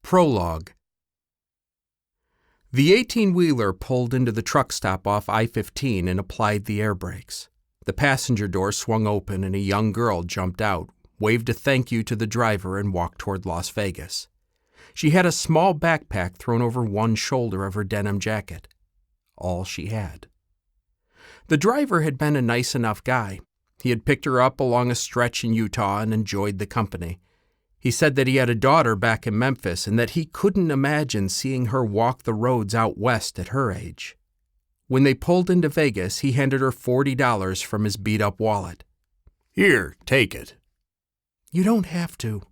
Prologue. The 18-wheeler pulled into the truck stop off I-15 and applied the air brakes. The passenger door swung open and a young girl jumped out, waved a thank you to the driver, and walked toward Las Vegas. She had a small backpack thrown over one shoulder of her denim jacket. All she had. The driver had been a nice enough guy. He had picked her up along a stretch in Utah and enjoyed the company. He said that he had a daughter back in Memphis and that he couldn't imagine seeing her walk the roads out west at her age. When they pulled into Vegas, he handed her $40 from his beat-up wallet. "Here, take it." "You don't have to."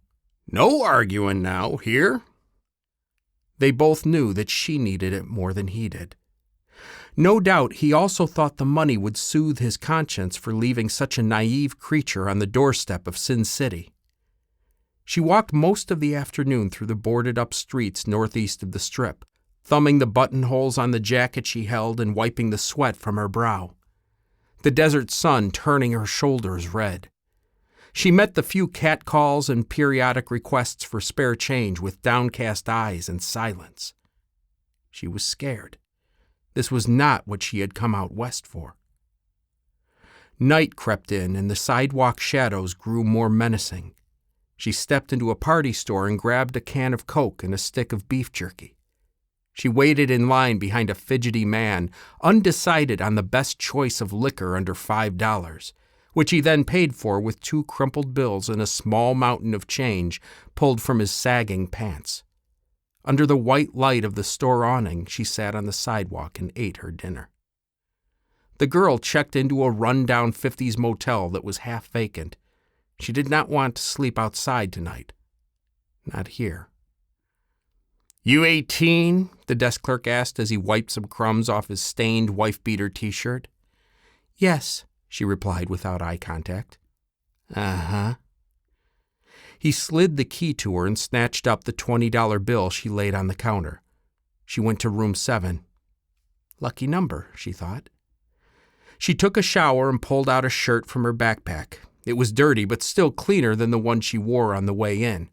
"No arguing now, here." They both knew that she needed it more than he did. No doubt he also thought the money would soothe his conscience for leaving such a naive creature on the doorstep of Sin City. She walked most of the afternoon through the boarded-up streets northeast of the Strip, thumbing the buttonholes on the jacket she held and wiping the sweat from her brow. The desert sun turning her shoulders red. She met the few catcalls and periodic requests for spare change with downcast eyes and silence. She was scared. This was not what she had come out west for. Night crept in and the sidewalk shadows grew more menacing. She stepped into a party store and grabbed a can of Coke and a stick of beef jerky. She waited in line behind a fidgety man, undecided on the best choice of liquor under $5, which he then paid for with 2 crumpled bills and a small mountain of change pulled from his sagging pants. Under the white light of the store awning, she sat on the sidewalk and ate her dinner. The girl checked into a run-down 50s motel that was half vacant. She did not want to sleep outside tonight. Not here. "You 18?" the desk clerk asked as he wiped some crumbs off his stained wife-beater t-shirt. "Yes," she replied without eye contact. "Uh-huh." He slid the key to her and snatched up the $20 bill she laid on the counter. She went to room 7. Lucky number, she thought. She took a shower and pulled out a shirt from her backpack. It was dirty, but still cleaner than the one she wore on the way in.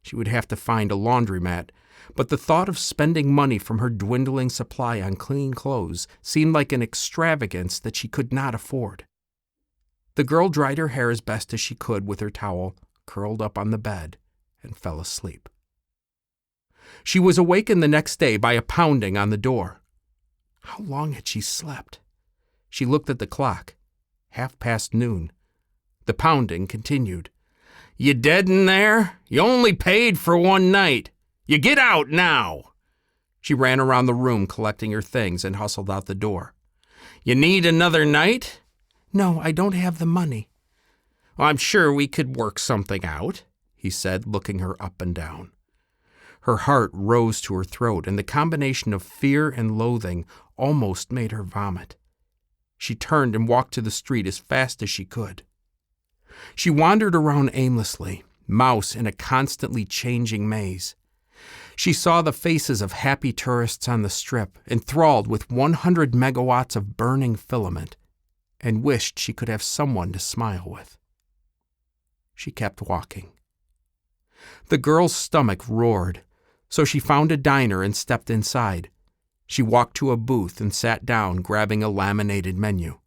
She would have to find a laundromat, but the thought of spending money from her dwindling supply on clean clothes seemed like an extravagance that she could not afford. The girl dried her hair as best as she could with her towel, curled up on the bed, and fell asleep. She was awakened the next day by a pounding on the door. How long had she slept? She looked at the clock. noon. The pounding continued. "You dead in there? You only paid for one night. You get out now." She ran around the room collecting her things and hustled out the door. "You need another night?" "No, I don't have the money." "Well, I'm sure we could work something out," he said, looking her up and down. Her heart rose to her throat, and the combination of fear and loathing almost made her vomit. She turned and walked to the street as fast as she could. She wandered around aimlessly, mouse in a constantly changing maze. She saw the faces of happy tourists on the Strip, enthralled with 100 megawatts of burning filament, and wished she could have someone to smile with. She kept walking. The girl's stomach roared, so she found a diner and stepped inside. She walked to a booth and sat down, grabbing a laminated menu.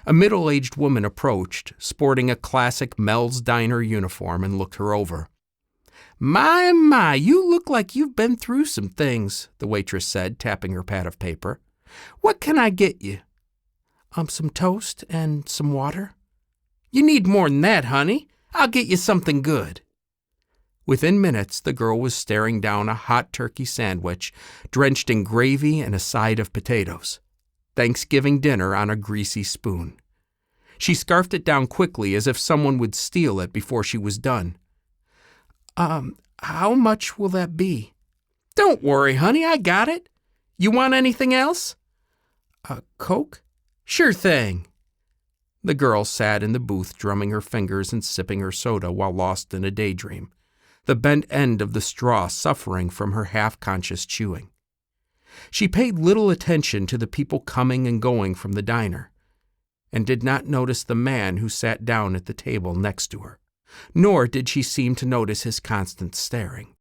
A middle-aged woman approached, sporting a classic Mel's Diner uniform, and looked her over. My, you look like you've been through some things," the waitress said, tapping her pad of paper. "What can I get you?" Some toast and some water." "You need more than that, honey. I'll get you something good." Within minutes, the girl was staring down a hot turkey sandwich, drenched in gravy and a side of potatoes. Thanksgiving dinner on a greasy spoon. She scarfed it down quickly as if someone would steal it before she was done. How much will that be?" "Don't worry, honey, I got it. You want anything else?" Coke?" "Sure thing." The girl sat in the booth, drumming her fingers and sipping her soda while lost in a daydream, the bent end of the straw suffering from her half-conscious chewing. She paid little attention to the people coming and going from the diner, and did not notice the man who sat down at the table next to her, nor did she seem to notice his constant staring.